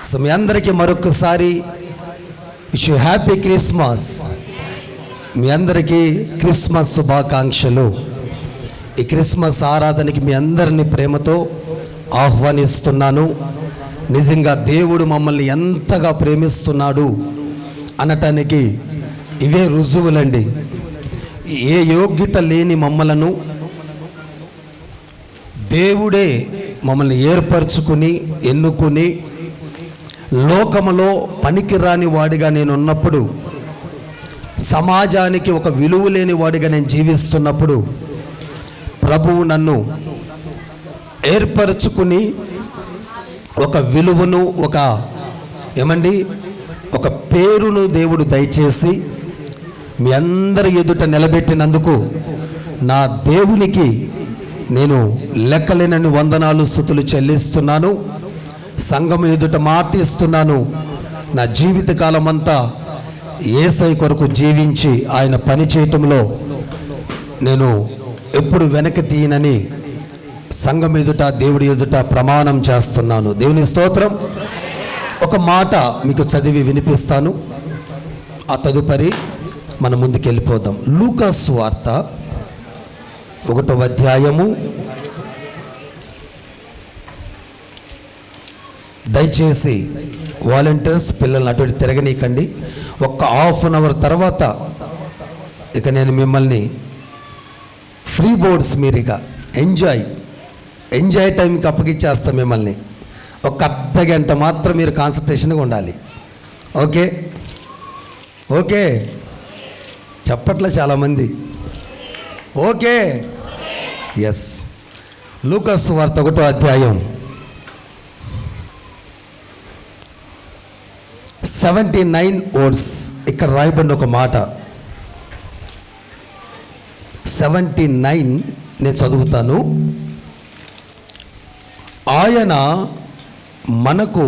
So మీ అందరికీ మరొకసారి wish you happy Christmas. మీ అందరికీ క్రిస్మస్ శుభాకాంక్షలు. ఈ క్రిస్మస్ ఆరాధనకి మీ అందరినీ ప్రేమతో ఆహ్వానిస్తున్నాను. నిజంగా దేవుడు మమ్మల్ని ఎంతగా ప్రేమిస్తున్నాడు అనటానికి ఇవే రుజువులండి. ఏ యోగ్యత లేని మమ్మలను దేవుడే మమ్మల్ని ఏర్పరచుకుని ఎన్నుకుని లోకములో పనికిరాని వాడిగా నేను ఉన్నప్పుడు, సమాజానికి ఒక విలువ లేని వాడిగా నేను జీవిస్తున్నప్పుడు ప్రభువు నన్ను ఏర్పరచుకుని ఒక విలువను, ఒక పేరును దేవుడు దయచేసి మీ అందరి ఎదుట నిలబెట్టినందుకు నా దేవునికి నేను లెక్కలేనన్ని వందనాలు స్తుతులు చెల్లిస్తున్నాను. సంఘం ఎదుట మాటిస్తున్నాను. నా జీవితకాలం అంతా యేసయ్య కొరకు జీవించి ఆయన పని చేయటంలో నేను ఎప్పుడు వెనక్కి తీయనని సంఘం ఎదుట, దేవుడి ఎదుట ప్రమాణం చేస్తున్నాను. దేవుని స్తోత్రం. ఒక మాట మీకు చదివి వినిపిస్తాను. ఆ తదుపరి మనం ముందుకు వెళ్ళిపోదాం. లూకా సువార్త 1వ అధ్యాయము. దయచేసి వాలంటీర్స్ పిల్లల్ని అటు తిరగనీకండి. ఒక్క హాఫ్ అన్ అవర్ తర్వాత ఇక నేను మిమ్మల్ని ఫ్రీ బోర్డ్స్ మీరు ఇక ఎంజాయ్ టైంకి అప్పగిచ్చేస్తాం మిమ్మల్ని. ఒక అర్ధ గంట మాత్రం మీరు కాన్సన్ట్రేషన్గా ఉండాలి. ఓకే చెప్పట్లే చాలామంది. Okay, yes. లూకా సువార్త 1వ అధ్యాయం 79 వర్డ్స్. ఇక్కడ రాయబడిన ఒక మాట 79 నేను చదువుతాను. ఆయన మనకు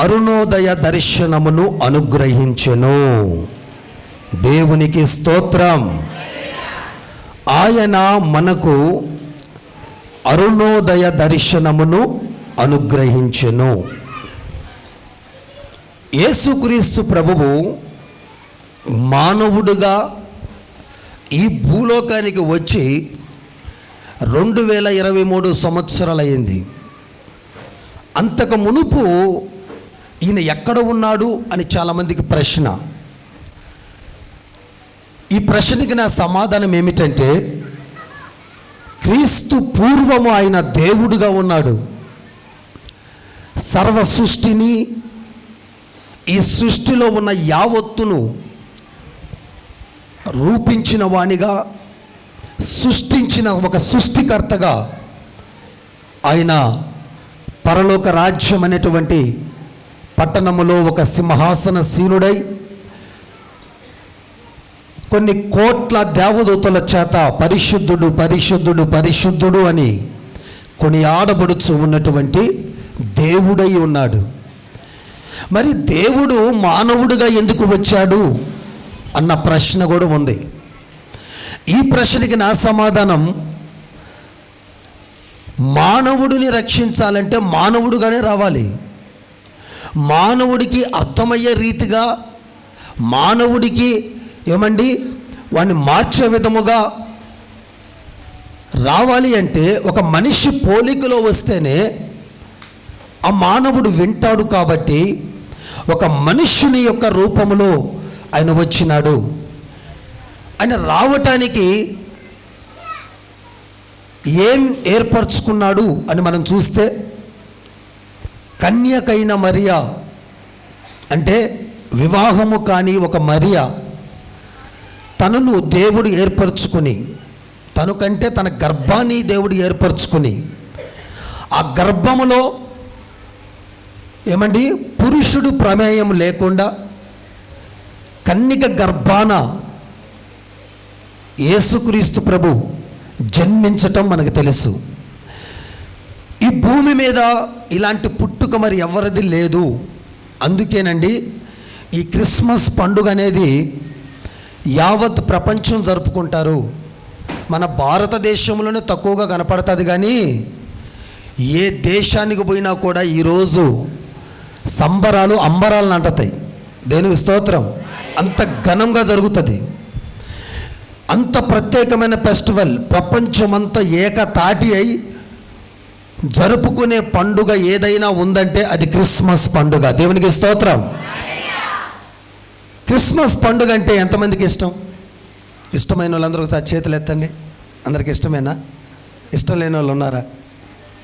అరుణోదయ దర్శనమును అనుగ్రహించెను. దేవునికి స్తోత్రం. ఆయన మనకు అరుణోదయ దర్శనమును అనుగ్రహించెను. యేసుక్రీస్తు ప్రభువు మానవుడుగా ఈ భూలోకానికి వచ్చి 2023 సంవత్సరాలయ్యింది. అంతకు మునుపు ఈయన ఎక్కడ ఉన్నాడు అని చాలామందికి ప్రశ్న. ఈ ప్రశ్నకి నా సమాధానం ఏమిటంటే, క్రీస్తు పూర్వము ఆయన దేవుడుగా ఉన్నాడు. సర్వ సృష్టిని, ఈ సృష్టిలో ఉన్న యావత్తును రూపించిన వానిగా, సృష్టించిన ఒక సృష్టికర్తగా ఆయన పరలోక రాజ్యం అనేటువంటి పట్టణములో ఒక సింహాసన సీనుడై కొన్ని కోట్ల దేవదూతల చేత పరిశుద్ధుడు పరిశుద్ధుడు పరిశుద్ధుడు అని కొనియాడబడుచు ఉన్నటువంటి దేవుడై ఉన్నాడు. మరి దేవుడు మానవుడిగా ఎందుకు వచ్చాడు అన్న ప్రశ్న కూడా ఉంది. ఈ ప్రశ్నకి నా సమాధానం, మానవుడిని రక్షించాలంటే మానవుడుగానే రావాలి. మానవుడికి అర్థమయ్యే రీతిగా, మానవుడికి వాడిని మార్చే విధముగా రావాలి అంటే ఒక మనిషి పోలికలో వస్తేనే ఆ మానవుడు వింటాడు. కాబట్టి ఒక మనుష్యుని యొక్క రూపములో ఆయన వచ్చినాడు. ఆయన రావటానికి ఏం ఏర్పరచుకున్నాడు అని మనం చూస్తే, కన్యకైన మరియా అంటే వివాహము కాని ఒక మరియా తనను దేవుడు ఏర్పరచుకుని, తనకంటే తన గర్భాన్ని దేవుడు ఏర్పరచుకుని, ఆ గర్భములో పురుషుడు ప్రమేయం లేకుండా కన్యక గర్భాన యేసుక్రీస్తు ప్రభు జన్మించటం మనకు తెలుసు. ఈ భూమి మీద ఇలాంటి పుట్టుక మరి ఎవరిది లేదు. అందుకేనండి ఈ క్రిస్మస్ పండుగ అనేది యావత్ ప్రపంచం జరుపుకుంటారు. మన భారతదేశంలోనే తక్కువగా కనపడుతుంది, కానీ ఏ దేశానికి పోయినా కూడా ఈరోజు సంబరాలు అంబరాలను అంటుతాయి. దేవునికి స్తోత్రం. అంత ఘనంగా జరుగుతుంది. అంత ప్రత్యేకమైన ఫెస్టివల్, ప్రపంచమంతా ఏకతాటి అయి జరుపుకునే పండుగ ఏదైనా ఉందంటే అది క్రిస్మస్ పండుగ. దేవునికి స్తోత్రం. క్రిస్మస్ పండుగ అంటే ఎంతమందికి ఇష్టం? ఇష్టమైన వాళ్ళందరూ ఒకసారి చేతులు ఎత్తండి. అందరికి ఇష్టమేనా? ఇష్టం లేని వాళ్ళు ఉన్నారా?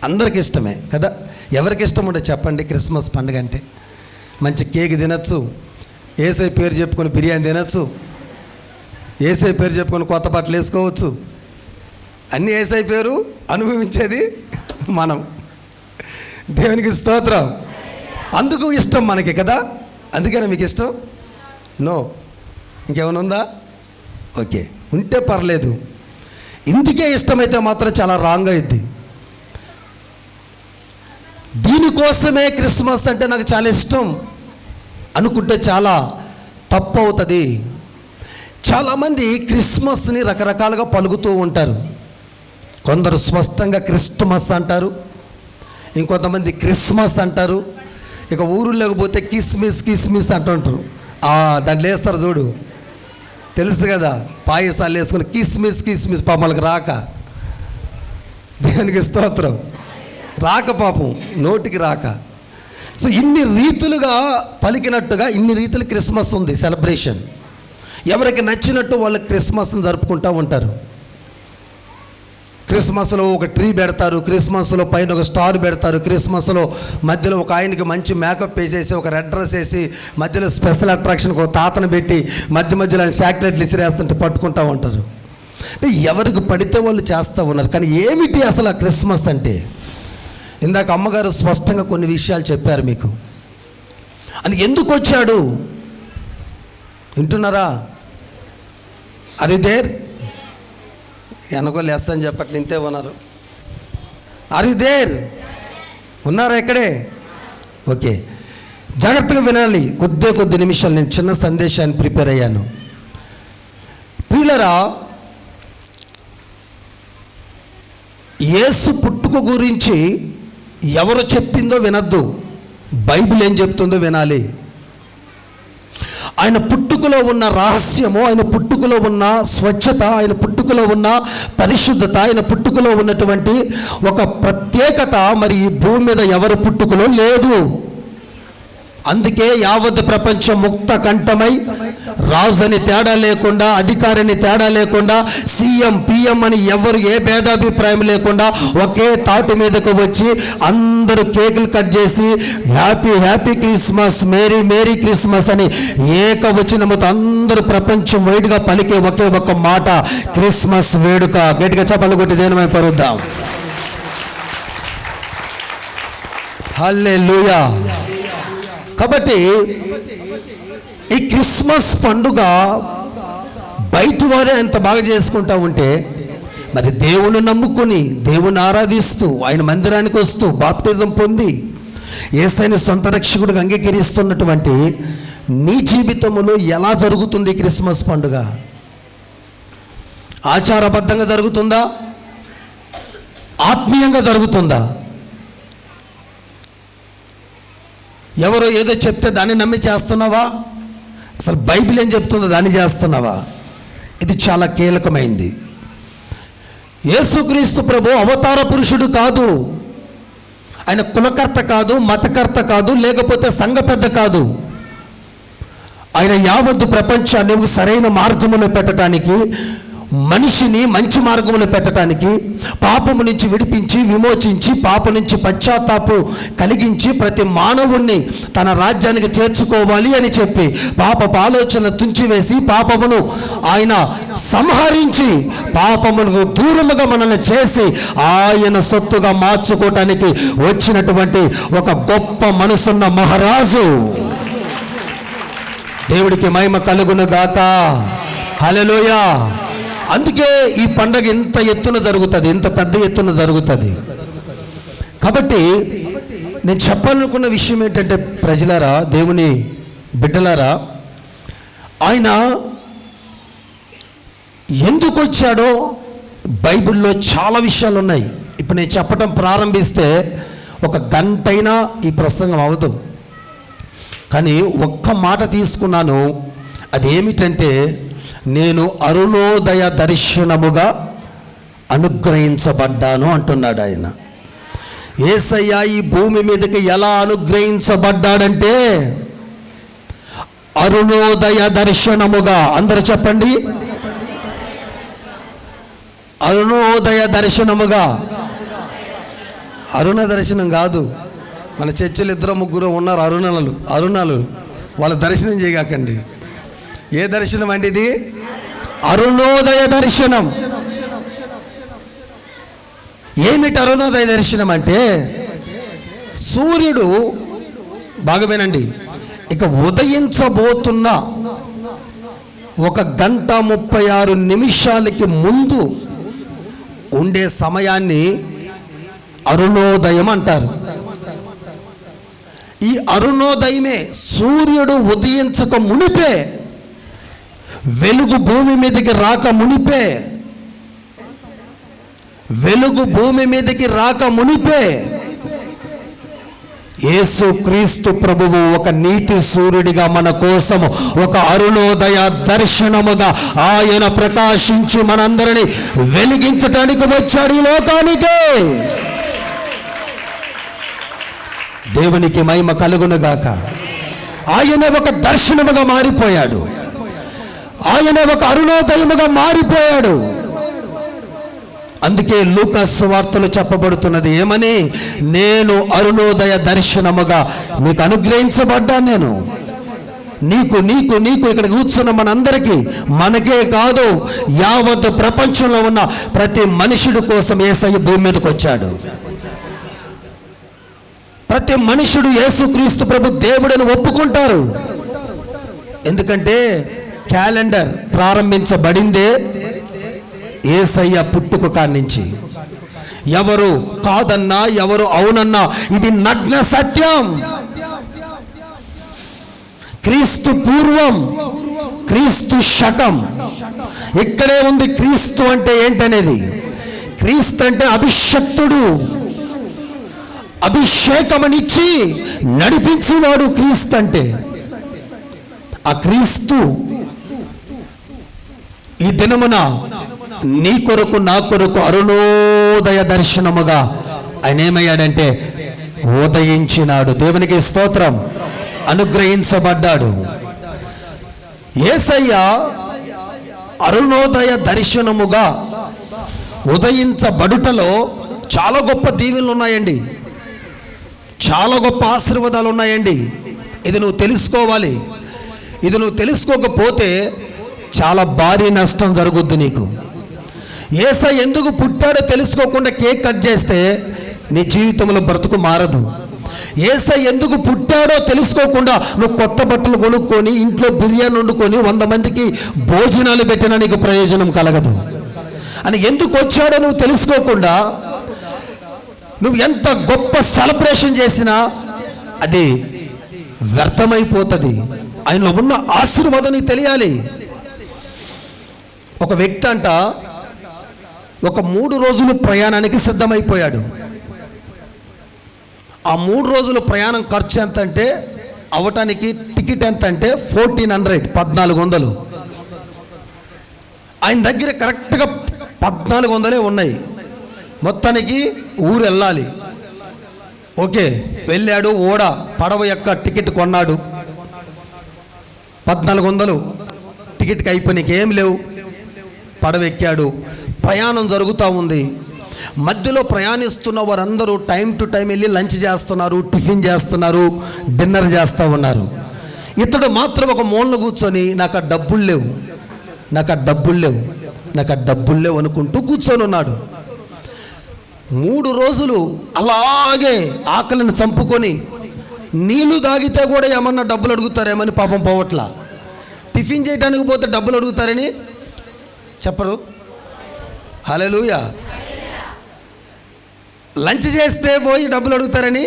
అందరికి ఇష్టమే కదా. ఎవరికి ఇష్టం ఉంటే చెప్పండి. క్రిస్మస్ పండుగ అంటే మంచి కేక్ తినచ్చు, ఏసై పేరు చెప్పుకొని బిర్యానీ తినచ్చు, ఏసై పేరు చెప్పుకొని కొత్త బట్టలు వేసుకోవచ్చు. అన్నీ ఏసై పేరు అనుభవించేది మనం. దేవునికి స్తోత్రం. అందుకు ఇష్టం మనకి కదా. అందుకనే మీకు ఇష్టం? నో, ఇంకేమైనా ఉందా? ఓకే, ఉంటే పర్లేదు. ఇందుకే ఇష్టమైతే మాత్రం చాలా రాంగ్ అయింది. దీనికోసమే క్రిస్మస్ అంటే నాకు చాలా ఇష్టం అనుకుంటే చాలా తప్పు అవుతుంది. చాలామంది క్రిస్మస్ని రకరకాలుగా పలుకుతూ ఉంటారు. కొందరు స్పష్టంగా క్రిస్టమస్ అంటారు, ఇంకొంతమంది క్రిస్మస్ అంటారు. ఇక ఊరులోకి పోతే కిస్మిస్ కిస్మిస్ అంటుంటారు. దాంట్లో వేస్తారు చూడు, తెలుసు కదా, పాయసాలు వేసుకుని కిస్మిస్ కిస్మిస్. పాపలకు రాక, దేవునికి స్తోత్రం, రాక పాపం, నోటికి రాక. సో ఇన్ని రీతులుగా పలికినట్టుగా ఇన్ని రీతులు క్రిస్మస్ ఉంది సెలబ్రేషన్. ఎవరికి నచ్చినట్టు వాళ్ళు క్రిస్మస్ని జరుపుకుంటూ ఉంటారు. క్రిస్మస్లో ఒక ట్రీ పెడతారు, క్రిస్మస్లో పైన ఒక స్టార్ పెడతారు, క్రిస్మస్లో మధ్యలో ఒక ఆయనకి మంచి మేకప్ వేసేసి ఒక రెడ్ డ్రెస్ వేసి మధ్యలో స్పెషల్ అట్రాక్షన్ ఒక తాతను పెట్టి మధ్యలో చాక్లెట్లు ఇసిరేస్తుంటే పట్టుకుంటూ ఉంటారు. అంటే ఎవరికి పడితే వాళ్ళు చేస్తూ ఉన్నారు. కానీ ఏమిటి అసలు ఆ క్రిస్మస్ అంటే? ఇందాక అమ్మగారు స్పష్టంగా కొన్ని విషయాలు చెప్పారు మీకు. అని ఎందుకు వచ్చాడు వింటున్నారా? అది దేర్ వెనకో లెస్ అని చెప్పట్లు ఇంతే ఉన్నారు. Are you there? ఉన్నారా ఇక్కడే? ఓకే, జాగ్రత్తగా వినాలి. కొద్ది నిమిషాలు నేను చిన్న సందేశాన్ని ప్రిపేర్ అయ్యాను. ప్రియులరా, యేసు పుట్టుక గురించి ఎవరు చెప్పిందో వినద్దు, బైబిల్ ఏం చెప్తుందో వినాలి. ఆయన పుట్టుకలో ఉన్న రహస్యము, ఆయన పుట్టుకలో ఉన్న స్వచ్ఛత, ఆయన పుట్టుకలో ఉన్న పరిశుద్ధత, ఆయన పుట్టుకలో ఉన్నటువంటి ఒక ప్రత్యేకత మరి ఈ భూమి మీద ఎవరి పుట్టుకలో లేదు. అందుకే యావత్ ప్రపంచం ముక్త కంఠమై రాజుని తేడా లేకుండా, అధికారిని తేడా లేకుండా, సీఎం పిఎం అని ఎవరు ఏ భేదాభిప్రాయం లేకుండా ఒకే తాటు మీదకు వచ్చి అందరూ కేకులు కట్ చేసి happy happy Christmas, merry merry Christmas అని ఏకవచనముతో అందరూ ప్రపంచం వైడ్గా పలికే ఒకే ఒక్క మాట క్రిస్మస్ వేడుక. గట్టిగా చప్పట్లు కొట్టి దేనిమై పరుద్దాం. హల్లెలూయా. కాబట్టి ఈ క్రిస్మస్ పండుగ బయట వారే ఎంత బాగా చేసుకుంటా ఉంటే, మరి దేవుని నమ్ముకుని దేవుని ఆరాధిస్తూ ఆయన మందిరానికి వస్తూ బాప్టిజం పొంది యేసయ్యని సొంత రక్షకుడిగా అంగీకరిస్తున్నటువంటి నీ జీవితంలో ఎలా జరుగుతుంది క్రిస్మస్ పండుగ? ఆచారబద్ధంగా జరుగుతుందా? ఆత్మీయంగా జరుగుతుందా? ఎవరో ఏదో చెప్తే దాన్ని నమ్మి చేస్తున్నావా? అసలు బైబిల్ ఏం చెప్తుందో దాన్ని చేస్తున్నావా? ఇది చాలా కీలకమైంది. యేసుక్రీస్తు ప్రభు అవతార పురుషుడు కాదు, ఆయన కులకర్త కాదు, మతకర్త కాదు, లేకపోతే సంఘ పెద్ద కాదు. ఆయన యావత్తు ప్రపంచాన్ని సరైన మార్గంలో పెట్టడానికి, మనిషిని మంచి మార్గంలో పెట్టడానికి, పాపము నుంచి విడిపించి విమోచించి పాపం నుంచి పశ్చాత్తాపు కలిగించి ప్రతి మానవుణ్ణి తన రాజ్యానికి చేర్చుకోవాలి అని చెప్పి పాపపు ఆలోచనలు తుంచివేసి పాపమును ఆయన సంహరించి పాపమును దూరముగా మనల్ని చేసి ఆయన సొత్తుగా మార్చుకోవటానికి వచ్చినటువంటి ఒక గొప్ప మనసున్న మహారాజు. దేవుడికి మహిమ కలుగును గాక. హల్లెలూయా. అందుకే ఈ పండగ ఇంత ఎత్తున జరుగుతుంది, ఇంత పెద్ద ఎత్తున జరుగుతుంది. కాబట్టి నేను చెప్పాలనుకున్న విషయం ఏంటంటే, ప్రజలారా, దేవుని బిడ్డలారా, ఆయన ఎందుకు వచ్చాడో బైబిల్లో చాలా విషయాలు ఉన్నాయి. ఇప్పుడు నేను చెప్పటం ప్రారంభిస్తే ఒక గంటైనా ఈ ప్రసంగం అవదు. కానీ ఒక్క మాట తీసుకున్నాను, అదేమిటంటే నేను అరుణోదయ దర్శనముగా అనుగ్రహించబడ్డాను అంటున్నాడు ఆయన. యేసయ్య ఈ భూమి మీదకి ఎలా అనుగ్రహించబడ్డాడంటే అరుణోదయ దర్శనముగా. అందరూ చెప్పండి, అరుణోదయ దర్శనముగా. అరుణ దర్శనం కాదు, మన చర్చలు 2-3 ఉన్నారు అరుణాలు, వాళ్ళ దర్శనం చేయగాకండి. ఏ దర్శనం అండి ఇది? అరుణోదయ దర్శనం. ఏమిటి అరుణోదయ దర్శనం అంటే, సూర్యుడు బాగా వినండి, ఇక ఉదయించబోతున్న 1:36 ముందు ఉండే సమయాన్ని అరుణోదయం అంటారు. ఈ అరుణోదయమే వెలుగు భూమి మీదకి రాక మునిపే యేసు క్రీస్తు ప్రభువు ఒక నీతి సూర్యుడిగా మన కోసం ఒక అరుణోదయ దర్శనముగా ఆయన ప్రకాశించి మనందరినీ వెలిగించడానికి వచ్చాడు ఈ లోకానికి. దేవునికి మహిమ కలుగునుగాక. ఆయన ఒక దర్శనముగా మారిపోయాడు, ఆయన ఒక అరుణోదయముగా మారిపోయాడు. అందుకే లూకా సువార్తలో చెప్పబడుతున్నది ఏమని? నేను అరుణోదయ దర్శనముగా మీకు అనుగ్రహించబడ్డాను. నేను నీకు ఇక్కడ కూర్చున్న మనందరికీ, మనకే కాదు యావత్ ప్రపంచంలో ఉన్న ప్రతి మనుషుడి కోసం యేసయ్య భూమి మీదకి వచ్చాడు. ప్రతి మనుషుడు యేసుక్రీస్తు ప్రభు దేవుడని ఒప్పుకుంటారు. ఎందుకంటే క్యాలెండర్ ప్రారంభించబడిందే యేసయ్య పుట్టుక కానించి. ఎవరు కాదన్నా ఎవరు అవునన్నా ఇది నగ్న సత్యం. క్రీస్తు పూర్వం, క్రీస్తు శకం, ఇక్కడే ఉంది. క్రీస్తు అంటే ఏంటనేది, క్రీస్తు అంటే అభిషక్తుడు, అభిషేకమనిచ్చి నడిపించేవాడు క్రీస్తు అంటే. ఆ క్రీస్తు ఈ దినమున నీ కొరకు నా కొరకు అరుణోదయ దర్శనముగా ఆయన ఏమయ్యాడంటే ఉదయించినాడు. దేవునికి స్తోత్రం. అనుగ్రహించబడ్డాడు. యేసయ్య అరుణోదయ దర్శనముగా ఉదయించబడుటలో చాలా గొప్ప దీవెనలు ఉన్నాయండి, చాలా గొప్ప ఆశీర్వాదాలు ఉన్నాయండి. ఇది నువ్వు తెలుసుకోవాలి. ఇది నువ్వు తెలుసుకోకపోతే చాలా భారీ నష్టం జరుగుద్ది నీకు. యేసయ్య ఎందుకు పుట్టాడో తెలుసుకోకుండా కేక్ కట్ చేస్తే నీ జీవితంలో బ్రతుకు మారదు. యేసయ్య ఎందుకు పుట్టాడో తెలుసుకోకుండా నువ్వు కొత్త బట్టలు కొనుక్కొని ఇంట్లో బిర్యానీ వండుకొని 100 మందికి భోజనాలు పెట్టినా నీకు ప్రయోజనం కలగదు. అని ఎందుకు వచ్చాడో నువ్వు తెలుసుకోకుండా నువ్వు ఎంత గొప్ప సెలబ్రేషన్ చేసినా అది వ్యర్థమైపోతుంది. ఆయనలో ఉన్న ఆశీర్వాదం నీకు తెలియాలి. ఒక వ్యక్తి అంట ఒక 3 రోజులు ప్రయాణానికి సిద్ధమైపోయాడు. ఆ 3 రోజుల ప్రయాణం ఖర్చు ఎంత అంటే, అవటానికి టికెట్ ఎంత అంటే 1400 ఆయన దగ్గర కరెక్ట్గా 1400 ఉన్నాయి. మొత్తానికి ఊరు వెళ్ళాలి. ఓకే, వెళ్ళాడు. పడవ యొక్క టికెట్ కొన్నాడు. 1400 టికెట్కి అయిపోయినాక ఏం లేవు. పడవ ఎక్కాడు. ప్రయాణం జరుగుతూ ఉంది. మధ్యలో ప్రయాణిస్తున్న వారందరూ టైం టు టైం వెళ్ళి లంచ్ చేస్తున్నారు, టిఫిన్ చేస్తున్నారు, డిన్నర్ చేస్తూ ఉన్నారు. ఇతడు మాత్రం ఒక మూలన కూర్చొని నాకు ఆ డబ్బులు లేవు అనుకుంటూ కూర్చొని ఉన్నాడు. 3 రోజులు అలాగే ఆకలిని చంపుకొని నీళ్లు తాగితే కూడా ఏమన్నా డబ్బులు అడుగుతారేమని పాపం పోవట్లా. టిఫిన్ చేయడానికి పోతే డబ్బులు అడుగుతారని చెప్పరు. హల్లెలూయా. లంచ్ చేస్తే పోయి డబ్బులు అడుగుతారని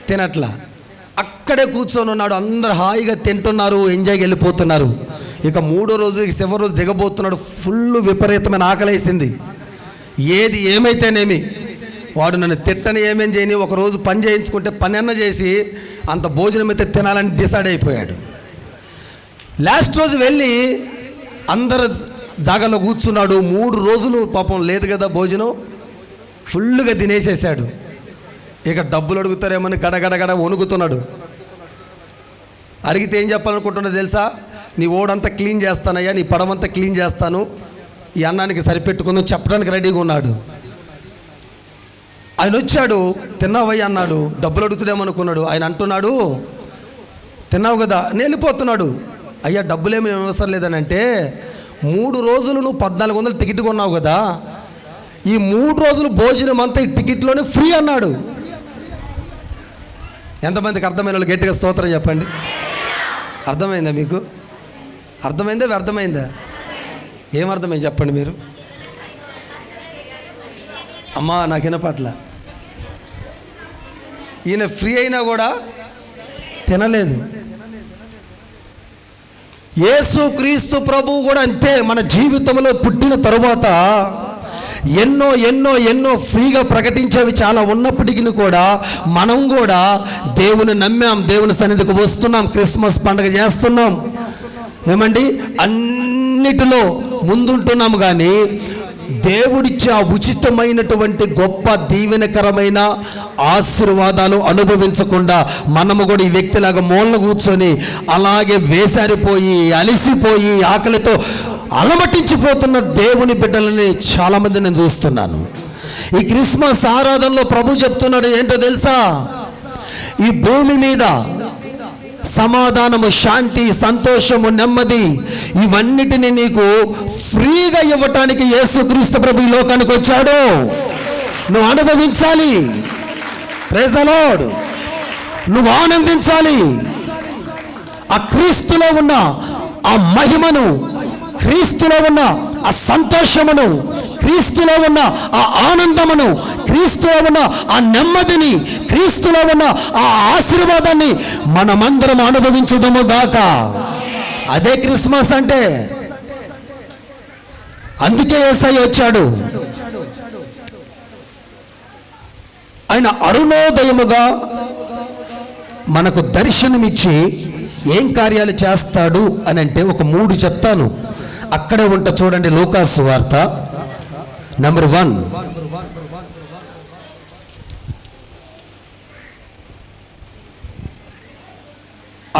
తినట్లా. అక్కడే కూర్చొని ఉన్నాడు. అందరు హాయిగా తింటున్నారు, ఎంజాయ్గా వెళ్ళిపోతున్నారు. ఇక 3వ రోజు చివరి రోజు దిగబోతున్నాడు. ఫుల్ విపరీతమైన ఆకలేసింది. ఏది ఏమైతేనేమి వాడు నన్ను తిట్టని ఏమేం చేయని ఒకరోజు పని చేయించుకుంటే పని అన్న చేసి అంత భోజనం అయితే తినాలని డిసైడ్ అయిపోయాడు. లాస్ట్ రోజు వెళ్ళి అందరు జాగాలో కూర్చున్నాడు. 3 రోజులు పాపం లేదు కదా భోజనం, ఫుల్గా తినేసేసాడు. ఇక డబ్బులు అడుగుతారేమని గడగడగడ వణుకుతున్నాడు. అడిగితే ఏం చెప్పాలనుకుంటున్నా తెలుసా? నీ ఓడంతా క్లీన్ చేస్తానయ్యా, నీ పడవంతా క్లీన్ చేస్తాను, ఈ అన్నానికి సరిపెట్టుకుందాం చెప్పడానికి రెడీగా ఉన్నాడు. ఆయన వచ్చాడు, తిన్నావయ్యా అన్నాడు. డబ్బులు అడుగుతాడేమనుకున్నాడు. ఆయన అంటున్నాడు, తిన్నావు కదా, నేను వెళ్ళిపోతున్నాడు. అయ్యా డబ్బులేమి అవసరం లేదని అంటే, 3 రోజులు నువ్వు 1400 టికెట్ కొన్నావు కదా, ఈ 3 రోజులు భోజనం అంతా ఈ టికెట్లోనే ఫ్రీ అన్నాడు. ఎంతమందికి అర్థమైన వాళ్ళు గట్టిగా స్తోత్రం చెప్పండి. అర్థమైందా మీకు? అర్థమైందా వ్యర్థమైందా? ఏమర్థమైంది చెప్పండి మీరు. అమ్మా నాకు వినపట్ల. ఈయన ఫ్రీ అయినా కూడా తినలేదు. యేసు క్రీస్తు ప్రభువు కూడా అంతే. మన జీవితంలో పుట్టిన తరువాత ఎన్నో ఎన్నో ఎన్నో ఫ్రీగా ప్రకటించేవి చాలా ఉన్నప్పటికీ కూడా మనం కూడా దేవుని నమ్మాం, దేవుని సన్నిధికి వస్తున్నాం, క్రిస్మస్ పండుగ చేస్తున్నాం, ఏమండి అన్నిటిలో ముందుంటున్నాం. కానీ దేవుడిచ్చే ఆ ఉచితమైనటువంటి గొప్ప దీవెనకరమైన ఆశీర్వాదాలు అనుభవించకుండా మనము కూడా ఈ వ్యక్తిలాగా మూలన కూర్చొని అలాగే వేసారిపోయి అలిసిపోయి ఆకలితో అలమటించిపోతున్న దేవుని బిడ్డలని చాలామంది నేను చూస్తున్నాను. ఈ క్రిస్మస్ ఆరాధనలో ప్రభు చెప్తున్నాడు ఏంటో తెలుసా? ఈ భూమి మీద సమాధానము, శాంతి, సంతోషము, నెమ్మది ఇవన్నిటిని నీకు ఫ్రీగా ఇవ్వటానికి యేసుక్రీస్తు ప్రభు ఈ లోకానికి వచ్చాడు. నువ్వు అనుభవించాలి. Praise the Lord. నువ్వు ఆనందించాలి. ఆ క్రీస్తులో ఉన్న ఆ మహిమను, క్రీస్తులో ఉన్న ఆ సంతోషమును, క్రీస్తులో ఉన్న ఆ ఆనందమును, క్రీస్తులో ఉన్న ఆ నెమ్మదిని, క్రీస్తులో ఉన్న ఆ ఆశీర్వాదాన్ని మనమందరం అనుభవించుదాము గాక. అదే క్రిస్మస్ అంటే. అందుకే యేసయ్య వచ్చాడు. ఆయన అరుణోదయముగా మనకు దర్శనమిచ్చి ఏం కార్యాలు చేస్తాడు అని అంటే ఒక 3 చెప్తాను. అక్కడే ఉంటా చూడండి. లూకాసు వార్త నంబర్ 1.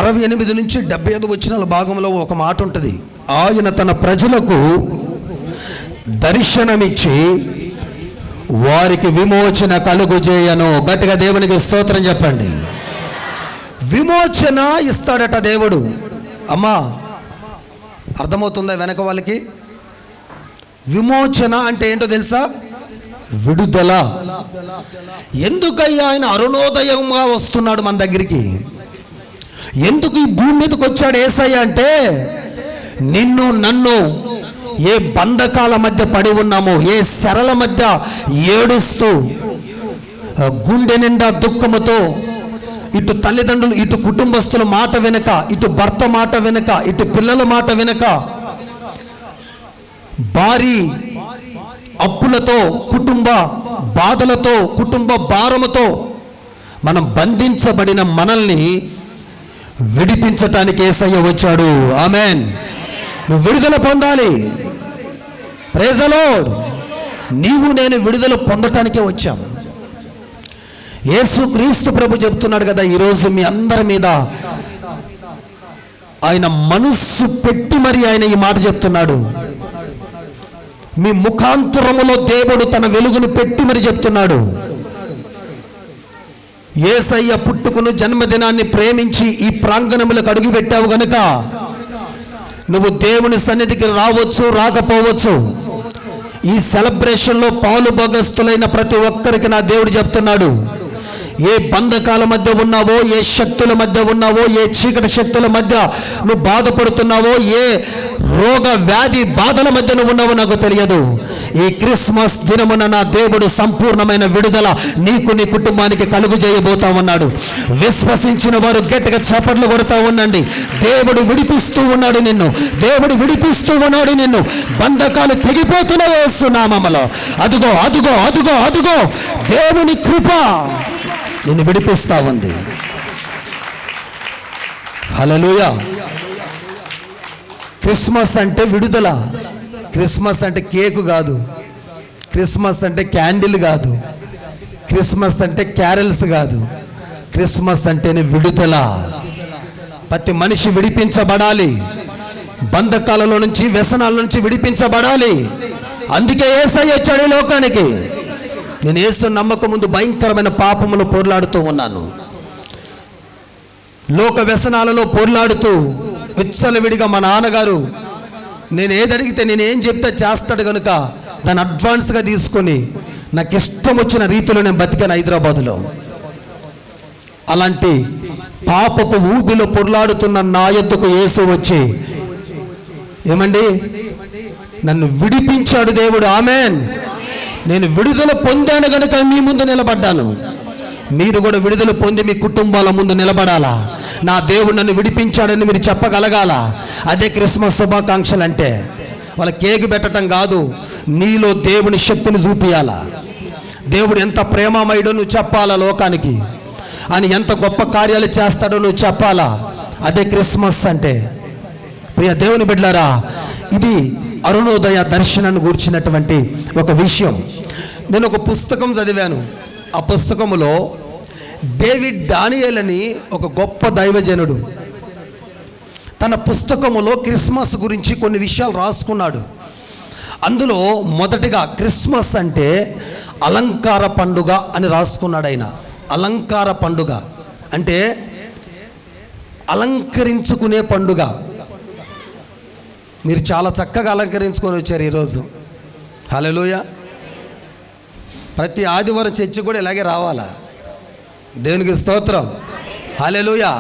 అరవై 68 నుంచి 75 వచనాల భాగంలో ఒక మాట ఉంటుంది. ఆయన తన ప్రజలకు దర్శనమిచ్చి వారికి విమోచన కలుగుజేయను. గట్టిగా దేవునికి స్తోత్రం చెప్పండి. విమోచన ఇస్తాడట దేవుడు. అమ్మా అర్థమవుతుందా వెనక వాళ్ళకి? విమోచన అంటే ఏంటో తెలుసా? విడుదల. ఎందుకయ్యా ఆయన అరుణోదయంగా వస్తున్నాడు మన దగ్గరికి? ఎందుకు ఈ భూమి మీదకి వచ్చాడు యేసయ్య అంటే, నిన్ను నన్ను ఏ బంధకాల మధ్య పడి ఉన్నామో, ఏ శరల మధ్య ఏడుస్తూ గుండె నిండా దుఃఖముతో, ఇటు తల్లిదండ్రులు, ఇటు కుటుంబస్తుల మాట వెనక, ఇటు భర్త మాట వెనక, ఇటు పిల్లల మాట వెనక, భారీ అప్పులతో, కుటుంబ బాధలతో, కుటుంబ భారముతో మనం బంధించబడిన మనల్ని విడిపించటానికి యేసయ్య వచ్చాడు. ఆమెన్. నువ్వు విడుదల పొందాలి. Praise the Lord. నీవు నేను విడుదల పొందటానికే వచ్చాం. యేసుక్రీస్తు ప్రభు చెప్తున్నాడు కదా, ఈరోజు మీ అందరి మీద ఆయన మనస్సు పెట్టి మరి ఆయన ఈ మాట చెప్తున్నాడు. మీ ముఖాంతరములో దేవుడు తన వెలుగును పెట్టి మరి చెప్తున్నాడు. యేసయ్య పుట్టుకును జన్మదినాన్ని ప్రేమించి ఈ ప్రాంగణములకు అడుగు పెట్టావు గనుక నువ్వు దేవుని సన్నిధికి రావచ్చు, రాకపోవచ్చు. ఈ సెలబ్రేషన్లో పాలుభాగస్తులైన ప్రతి ఒక్కరికి నా దేవుడు చెప్తున్నాడు, ఏ బంధకాల మధ్య ఉన్నావో, ఏ శక్తుల మధ్య ఉన్నావో, ఏ చీకటి శక్తుల మధ్య నువ్వు బాధపడుతున్నావో, ఏ రోగ వ్యాధి బాధల మధ్యన ఉన్నావు నాకు తెలియదు. ఈ క్రిస్మస్ దినమున నా దేవుడు సంపూర్ణమైన విడుదల నీకు నీ కుటుంబానికి కలుగు చేయబోతా ఉన్నాడు. విశ్వసించిన వారు గట్టిగా చప్పట్లు కొడతా ఉండండి. దేవుడు విడిపిస్తూ ఉన్నాడు నిన్ను, దేవుడు విడిపిస్తూ ఉన్నాడు నిన్ను. బంధకాలు తెగిపోతున్న యేసు నామములో అదుగో అదుగో అదుగో అదుగో దేవుని కృప నిన్ను విడిపిస్తా ఉంది. హల్లెలూయా. క్రిస్మస్ అంటే విడుదల. క్రిస్మస్ అంటే కేకు కాదు, క్రిస్మస్ అంటే క్యాండిల్ కాదు, క్రిస్మస్ అంటే క్యారల్స్ కాదు. క్రిస్మస్ అంటేనే విడుదల. ప్రతి మనిషి విడిపించబడాలి, బంధకాలలో నుంచి వ్యసనాల నుంచి విడిపించబడాలి. అందుకే యేసయ్య వచ్చాడు ఈ లోకానికి. నేను యేసు నమ్మకం ముందు భయంకరమైన పాపములు పోర్లాడుతూ ఉన్నాను, లోక వ్యసనాలలో పోర్లాడుతూ విచ్చలవిడిగా. మా నాన్నగారు నేను ఏది అడిగితే నేను ఏం చెప్తే చేస్తాడు కనుక దాన్ని అడ్వాన్స్గా తీసుకొని నాకు ఇష్టం వచ్చిన రీతిలో నేను బతికాను హైదరాబాదులో. అలాంటి పాపపు ఊబిలో పొర్లాడుతున్న నా యొద్దకు యేసు వచ్చి ఏమండి నన్ను విడిపించాడు దేవుడు. ఆమేన్. నేను విడుదల పొందాను కనుక మీ ముందు నిలబడ్డాను. మీరు కూడా విడుదల పొంది మీ కుటుంబాల ముందు నిలబడాలా. నా దేవుడు నన్ను విడిపించాడని మీరు చెప్పగలగాల. అదే క్రిస్మస్ శుభాకాంక్షలు అంటే. వాళ్ళ కేక్ పెట్టడం కాదు, నీలో దేవుని శక్తిని చూపియాలా. దేవుడు ఎంత ప్రేమమయుడో నువ్వు చెప్పాలా లోకానికి. ఆయన ఎంత గొప్ప కార్యాలు చేస్తాడో నువ్వు చెప్పాలా. అదే క్రిస్మస్ అంటే. ప్రియ దేవుని బిడ్డలారా, ఇది అరుణోదయ దర్శనాన్ని గూర్చినటువంటి ఒక విషయం. నేను ఒక పుస్తకం చదివాను. ఆ పుస్తకములో డేవిడ్ డానియేల్ అని ఒక గొప్ప దైవజనుడు తన పుస్తకములో క్రిస్మస్ గురించి కొన్ని విషయాలు రాసుకున్నాడు. అందులో మొదటిగా క్రిస్మస్ అంటే అలంకార పండుగ అని రాసుకున్నాడు ఆయన. అలంకార పండుగ అంటే అలంకరించుకునే పండుగ. మీరు చాలా చక్కగా అలంకరించుకొని వచ్చారు ఈరోజు. హల్లెలూయా. ప్రతి ఆదివారం చర్చి కూడా ఇలాగే రావాలా. దేవునికి స్తోత్రం. హల్లెలూయా.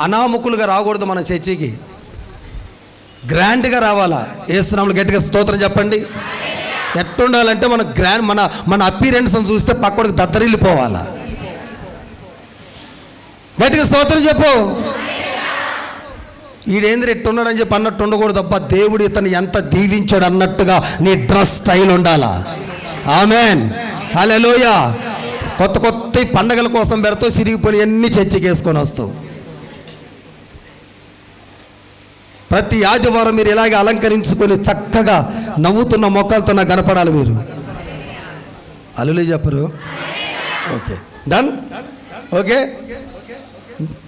అనామకులుగా రాకూడదు మన చర్చికి, గ్రాండ్గా రావాలా. యేసునామములో గట్టిగా స్తోత్రం చెప్పండి. ఎట్టుండాలంటే మన గ్రాండ్ మన అపీరెన్స్ని చూస్తే పక్కడికి దద్దరిల్లిపోవాలా. గట్టిగా స్తోత్రం చెప్పు. ఈడేంద్ర ఎట్టున్నాడని చెప్పి అన్నట్టు ఉండకూడదు. అబ్బా దేవుడు ఇతను ఎంత దీవించాడు అన్నట్టుగా నీ డ్రెస్ స్టైల్ ఉండాలా. ఆమెన్. హల్లెలూయా. కొత్త కొత్త పండగల కోసం పెడతావు, సిరిగిపోయి అన్ని చర్చికి వేసుకొని వస్తావు. ప్రతి ఆదివారం మీరు ఇలాగే అలంకరించుకొని చక్కగా నవ్వుతున్న మొక్కలతో నాకు కనపడాలి మీరు. అల్లులే చెప్పరు. Okay done. ఓకే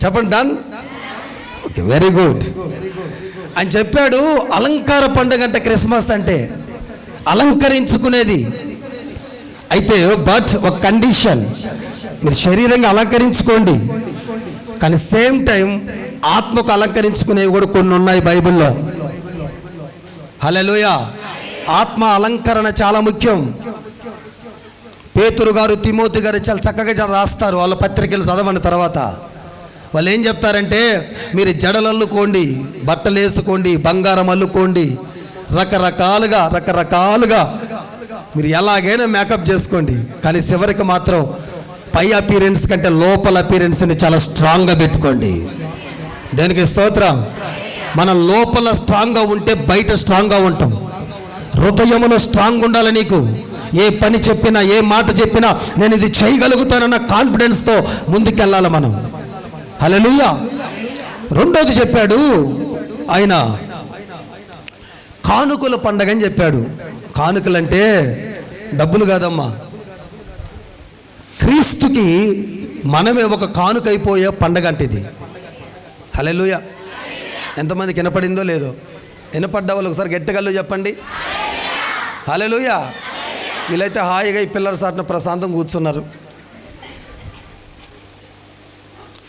చెప్పండి డన్. Okay very good. అని చెప్పాడు. అలంకార పండుగ అంటే క్రిస్మస్ అంటే అలంకరించుకునేది. అయితే బట్ ఒక కండిషన్, మీరు శరీరంగా అలంకరించుకోండి, కానీ సేమ్ టైం ఆత్మకు అలంకరించుకునేవి కూడా కొన్ని ఉన్నాయి బైబిల్లో. హల్లెలూయా. ఆత్మ అలంకరణ చాలా ముఖ్యం. పేతురు గారు, తిమోతి గారు చాలా చక్కగా రాస్తారు. వాళ్ళ పత్రికలు చదవండి. తర్వాత వాళ్ళు ఏం చెప్తారంటే, మీరు జడలు అల్లుకోండి, బట్టలు వేసుకోండి, బంగారం అల్లుకోండి, రకరకాలుగా మీరు ఎలాగైనా మేకప్ చేసుకోండి, కానీ చివరికి మాత్రం పై అపీరెన్స్ కంటే లోపల అపీరెన్స్ని చాలా స్ట్రాంగ్గా పెట్టుకోండి. దేనికి స్తోత్రం. మన లోపల స్ట్రాంగ్గా ఉంటే బయట స్ట్రాంగ్గా ఉంటాం. హృదయంలో స్ట్రాంగ్ ఉండాలి నీకు. ఏ పని చెప్పినా, ఏ మాట చెప్పినా నేను ఇది చేయగలుగుతానన్న కాన్ఫిడెన్స్తో ముందుకెళ్ళాలి మనం. హల్లెలూయా. రెండోది చెప్పాడు ఆయన, కానుకల పండగ అని చెప్పాడు. కానుకలంటే డబ్బులు కాదమ్మా, క్రీస్తుకి మనమే ఒక కానుక అయిపోయే పండగ అంటే ఇది. హల్లెలూయా. ఎంతమందికి వినపడిందో లేదో. వినపడ్డ వాళ్ళు ఒకసారి గట్టిగల్లో చెప్పండి. హల్లెలూయా. వీళ్ళైతే హాయిగా ఈ పిల్లల సాటిన ప్రశాంతం కూర్చున్నారు.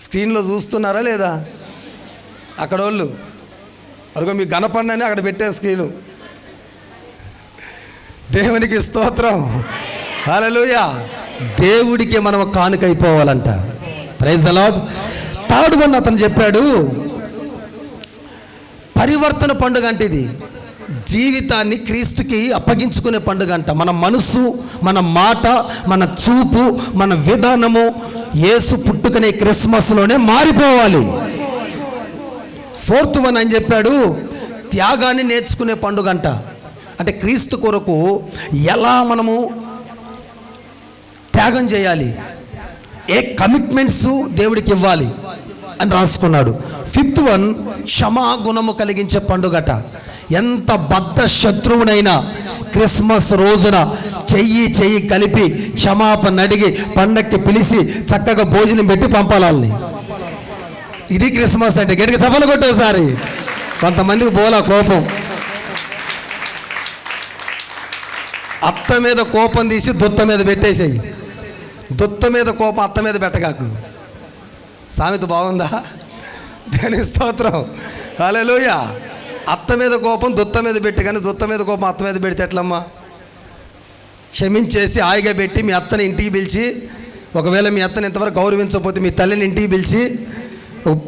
స్క్రీన్లో చూస్తున్నారా లేదా? అక్కడ వాళ్ళు అరుగో మీకు కనపడినని అక్కడ పెట్టే స్క్రీను. దేవునికి స్తోత్రం. హల్లెలూయా. దేవుడికి మనం కానుక అయిపోవాలంట. Praise the Lord. Third one అతను చెప్పాడు, పరివర్తన పండుగ అంటే ఇది. జీవితాన్ని క్రీస్తుకి అప్పగించుకునే పండుగ అంట. మన మనసు, మన మాట, మన చూపు, మన విధానము యేసు పుట్టుకనే క్రిస్మస్లోనే మారిపోవాలి. 4th వన్ అని చెప్పాడు, త్యాగాన్ని నేర్చుకునే పండుగ అంట. అంటే క్రీస్తు కొరకు ఎలా మనము త్యాగం చేయాలి, ఏ కమిట్మెంట్స్ దేవుడికి ఇవ్వాలి అని రాసుకున్నాడు. 5th వన్ క్షమాగుణము కలిగించే పండుగట. ఎంత బద్ధ శత్రువునైనా క్రిస్మస్ రోజున చెయ్యి కలిపి క్షమాపణ అడిగి పండక్కి పిలిచి చక్కగా భోజనం పెట్టి పంపాలని. ఇది క్రిస్మస్ అంటే. గట్టిగా చప్పలు కొట్టేసారి. కొంతమందికి పోలా కోపం, అత్త మీద కోపం తీసి దుత్త మీద పెట్టేసేయి. దుత్త మీద కోపం అత్త మీద పెట్టగాకు. సామెత బాగుందా? దానికి స్తోత్రం, హల్లెలూయా. అత్త మీద కోపం దుత్త మీద పెట్టి, కానీ దుత్త మీద కోపం అత్త మీద పెడితే ఎట్లమ్మా? క్షమించేసి హాయిగా పెట్టి మీ అత్తని ఇంటికి పిలిచి, ఒకవేళ మీ అత్తని ఇంతవరకు గౌరవించకపోతే మీ తల్లిని ఇంటికి పిలిచి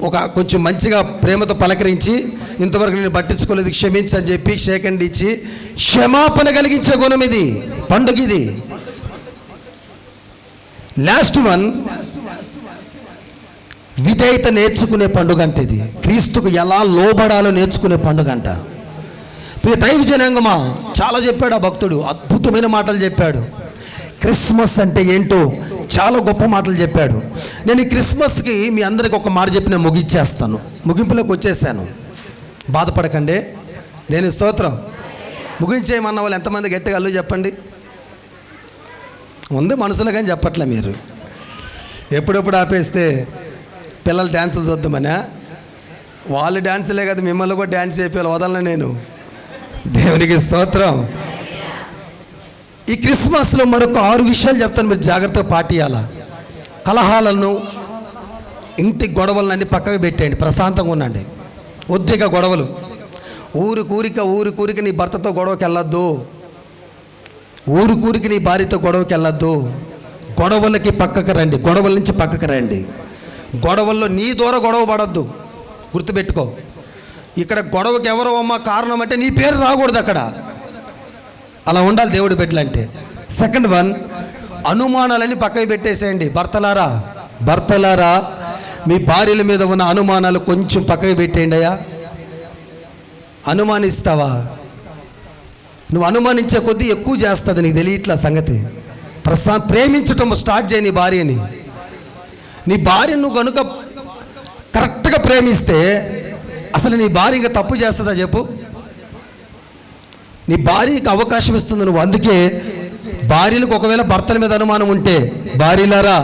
ఒక కొంచెం మంచిగా ప్రేమతో పలకరించి, ఇంతవరకు నేను పట్టించుకోలేదు క్షమించి అని చెప్పి షేక్ హ్యాండ్ ఇచ్చి క్షమాపణ కలిగించే గుణం ఇది, పండుగ ఇది. లాస్ట్ వన్ విధేయత నేర్చుకునే పండుగ అంటే ఇది. క్రీస్తుకు ఎలా లోబడాలో నేర్చుకునే పండుగ అంట. ప్రియ దైవ జనాంగమా, చాలా చెప్పాడు ఆ భక్తుడు, అద్భుతమైన మాటలు చెప్పాడు. క్రిస్మస్ అంటే ఏంటో చాలా గొప్ప మాటలు చెప్పాడు. నేను ఈ క్రిస్మస్కి మీ అందరికి ఒక మాట చెప్పి నేను ముగించేస్తాను. ముగింపులోకి వచ్చేసాను, బాధపడకండి. దేని స్తోత్రం. ముగించేయమన్న వాళ్ళు ఎంతమంది గట్టిగా అల్లు చెప్పండి. ఉంది మనసులో కానీ చెప్పట్లే మీరు. ఎప్పుడెప్పుడు ఆపేస్తే పిల్లలు డ్యాన్సులు చూద్దామనా? వాళ్ళు డ్యాన్సులే కదా, మిమ్మల్ని కూడా డ్యాన్స్ చేయాలి, వదలను నేను. దేవునికి స్తోత్రం. ఈ క్రిస్మస్లో మరొక 6 విషయాలు చెప్తాను, మీరు జాగ్రత్తగా పాటియాల. కలహాలను, ఇంటి గొడవలన్నీ పక్కకు పెట్టేయండి, ప్రశాంతంగా ఉండండి. ఒద్దిగా గొడవలు, ఊరికూరిక నీ భర్తతో గొడవకి వెళ్ళొద్దు, ఊరికూరికి నీ భార్యతో గొడవకి వెళ్ళొద్దు. గొడవలకి పక్కకు రండి, గొడవల నుంచి పక్కకు రండి. గొడవల్లో నీ ద్వారా గొడవ పడద్దు, గుర్తుపెట్టుకో. ఇక్కడ గొడవకి ఎవరో అమ్మ కారణం అంటే నీ పేరు రాకూడదు అక్కడ. అలా ఉండాలి దేవుడి బిడ్డలంటే. 2nd వన్ అనుమానాలన్నీ పక్కకి పెట్టేసేయండి. భర్తలారా మీ భార్యల మీద ఉన్న అనుమానాలు కొంచెం పక్కకి పెట్టేయండి. అయ్యా, అనుమానిస్తావా? నువ్వు అనుమానించే కొద్దీ ఎక్కువ చేస్తుంది, నీకు తెలియట్లా సంగతి. ప్రేమించటం స్టార్ట్ చేయి నీ భార్యని. నీ భార్యను నువ్వు కనుక కరెక్ట్గా ప్రేమిస్తే అసలు నీ భార్య ఇంకా తప్పు చేస్తుందా చెప్పు? నీ భార్యకి అవకాశం ఇస్తుంది నువ్వు. అందుకే భార్యలకు ఒకవేళ భర్తల మీద అనుమానం ఉంటే, భార్యలారా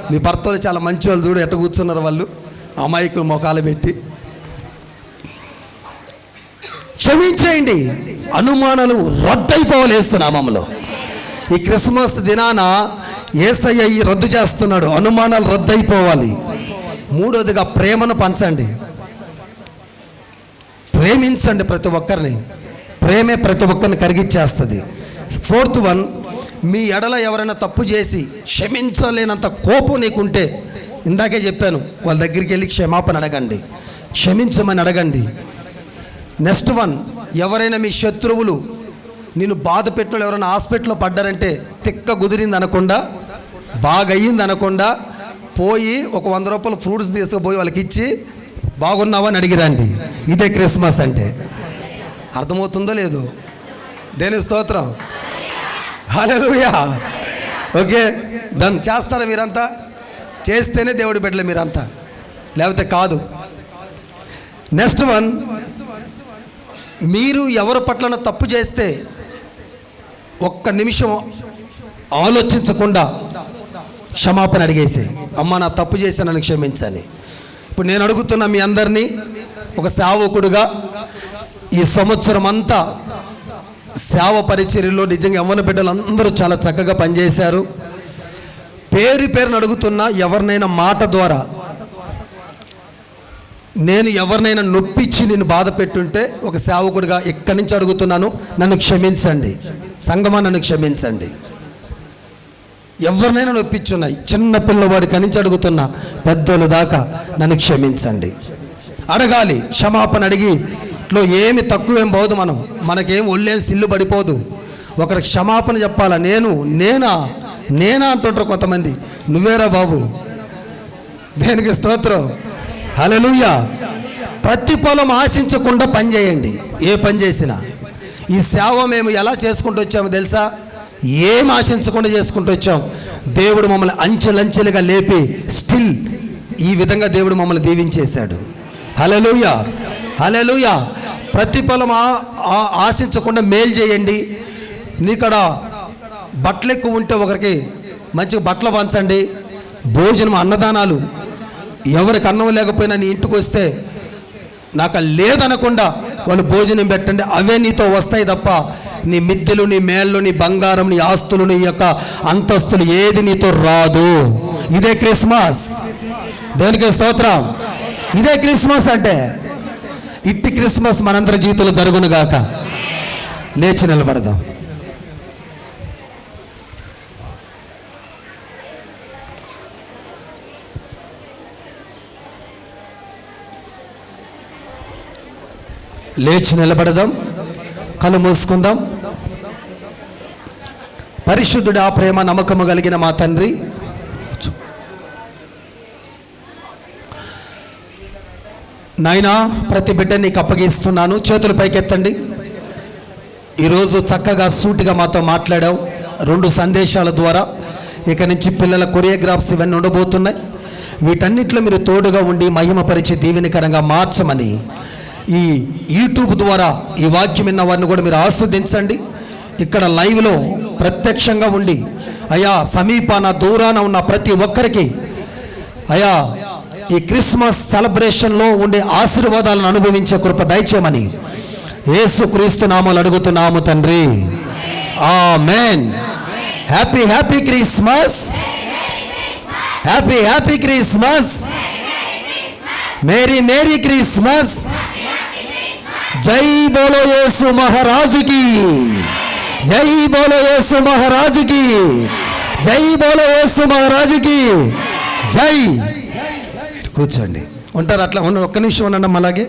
మీ భర్తలు చాలా మంచి వాళ్ళు, చూడు ఎట్ట కూర్చున్నారు వాళ్ళు, అమాయకులు మొఖాలు పెట్టి. క్షమించేయండి, అనుమానాలు రద్దయిపోవాలి యేసు నామములో. ఈ క్రిస్మస్ దినాన యేసయ్య ఈ రద్దు చేస్తున్నాడు, అనుమానాలు రద్దయిపోవాలి. 3వదిగా ప్రేమను పంచండి, ప్రేమించండి ప్రతి ఒక్కరిని. ప్రేమే ప్రతి ఒక్కరిని కరిగిచ్చేస్తుంది. 4th వన్ మీ ఎడల ఎవరైనా తప్పు చేసి క్షమించలేనంత కోపం నీకుంటే, ఇందాకే చెప్పాను, వాళ్ళ దగ్గరికి వెళ్ళి క్షమాపణ అడగండి, క్షమించమని అడగండి. నెక్స్ట్ వన్ ఎవరైనా మీ శత్రువులు నిన్ను బాధ పెట్టిన ఎవరైనా హాస్పిటల్లో పడ్డారంటే, తిక్క కుదిరింది అనకుండా, బాగా అయ్యింది అనకుండా, పోయి ఒక 100 రూపాయలు ఫ్రూట్స్ తీసుకుపోయి వాళ్ళకి ఇచ్చి బాగున్నావా అని అడిగిరండి. ఇదే క్రిస్మస్ అంటే. అర్థమవుతుందో లేదు? దేని స్తోత్రం, హల్లెలూయా. Okay, done. చేస్తారా మీరంతా? చేస్తేనే దేవుడి బిడ్డలే మీరంతా, లేకపోతే కాదు. నెక్స్ట్ వన్ మీరు ఎవరి పట్లన తప్పు చేస్తే ఒక్క నిమిషం ఆలోచించకుండా క్షమాపణ అడిగేసి, అమ్మ నా తప్పు చేశానని క్షమించని. ఇప్పుడు నేను అడుగుతున్నా మీ అందరినీ, ఒక సేవకుడుగా ఈ సంవత్సరం అంతా సేవ పరిచర్యలో నిజంగా యవ్వన బిడ్డలు అందరూ చాలా చక్కగా పనిచేశారు. పేరును అడుగుతున్నా, ఎవరినైనా మాట ద్వారా నేను ఎవరినైనా నొప్పించి నేను బాధ పెట్టుంటే ఒక సేవకుడిగా ఇక్కడి నుంచి అడుగుతున్నాను, నన్ను క్షమించండి. సంగమా నన్ను క్షమించండి. ఎవరినైనా నొప్పించున్నాయి, చిన్న పిల్లవాడి కనించి అడుగుతున్నా, పెద్దోళ్ళు దాకా నన్ను క్షమించండి. అడగాలి, క్షమాపణ అడిగి లో ఏమి తక్కువేం పోదు, మనకేం ఒళ్ళేం సిల్లు పడిపోదు. ఒకరికి క్షమాపణ చెప్పాలా, నేనా అంటుంటారు కొంతమంది. నువ్వేరా బాబు, దేనికి స్తోత్రం, హల్లెలూయా. ప్రతిఫలం ఆశించకుండా పని చేయండి. ఏ పని చేసినా ఈ సేవ మేము ఎలా చేసుకుంటూ వచ్చాము తెలుసా? ఏం ఆశించకుండా చేసుకుంటూ వచ్చాం. దేవుడు మమ్మల్ని అంచెలంచెలుగా లేపి స్టిల్ ఈ విధంగా దేవుడు మమ్మల్ని దీవించేశాడు. హల్లెలూయా, హల్లెలూయా. ప్రతిఫలం ఆశించకుండా మేలు చేయండి. నీకడ బట్టలు ఎక్కువ ఉంటే ఒకరికి మంచిగా బట్టలు పంచండి. భోజనం, అన్నదానాలు, ఎవరికి అన్నం లేకపోయినా నీ ఇంటికి వస్తే నాకు లేదనకుండా వాళ్ళు భోజనం పెట్టండి. అవే నీతో వస్తాయి తప్ప నీ మిద్దెలు, నీ మేళ్ళు, నీ బంగారం, నీ ఆస్తులు, నీ యొక్క అంతస్తులు ఏది నీతో రాదు. ఇదే క్రిస్మస్. దేనికి స్తోత్రం. ఇదే క్రిస్మస్ అంటే. ఇట్టి క్రిస్మస్ మనందరి జీవితంలో జరుగును గాక. లేచి నిలబడదాం. లేచి నిలబడదాం, కళ్ళు మూసుకుందాం. పరిశుద్ధుడా, ప్రేమ నమ్మకము కలిగిన మా తండ్రి, నాయనా ప్రతి బిడ్డ నీకు అప్పగిస్తున్నాను. చేతులు పైకెత్తండి. ఈరోజు చక్కగా సూటిగా మాతో మాట్లాడావు 2 సందేశాల ద్వారా. ఇక నుంచి పిల్లల కొరియోగ్రాఫ్స్ ఇవన్నీ ఉండబోతున్నాయి. వీటన్నిటిలో మీరు తోడుగా ఉండి మహిమపరిచి దీవెనకరంగా మార్చమని ఈ యూట్యూబ్ ద్వారా ఈ వాక్యం విన్న వారిని కూడా మీరు ఆస్వాదించండి. ఇక్కడ లైవ్లో ప్రత్యక్షంగా ఉండి అయా సమీపాన దూరాన ఉన్న ప్రతి ఒక్కరికి అయా ఈ క్రిస్మస్ సెలబ్రేషన్లో ఉండే ఆశీర్వాదాలను అనుభవించే కృప దయచేయమని యేసుక్రీస్తు నామములో అడుగుతున్నాము తండ్రి. ఆమేన్. Happy happy Christmas. Happy happy Christmas. Merry merry Christmas. జై బోలో యేసు మహారాజుకి. జై బోలో యేసు మహారాజుకి. జై బోలో యేసు మహారాజుకి జై. కూర్చోండి. ఉంటారు అట్లా ఒక్క నిమిషం ఉండండి. అలాగే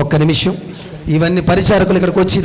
ఒక్క నిమిషం. ఇవన్నీ పరిచారకులు ఇక్కడికి వచ్చి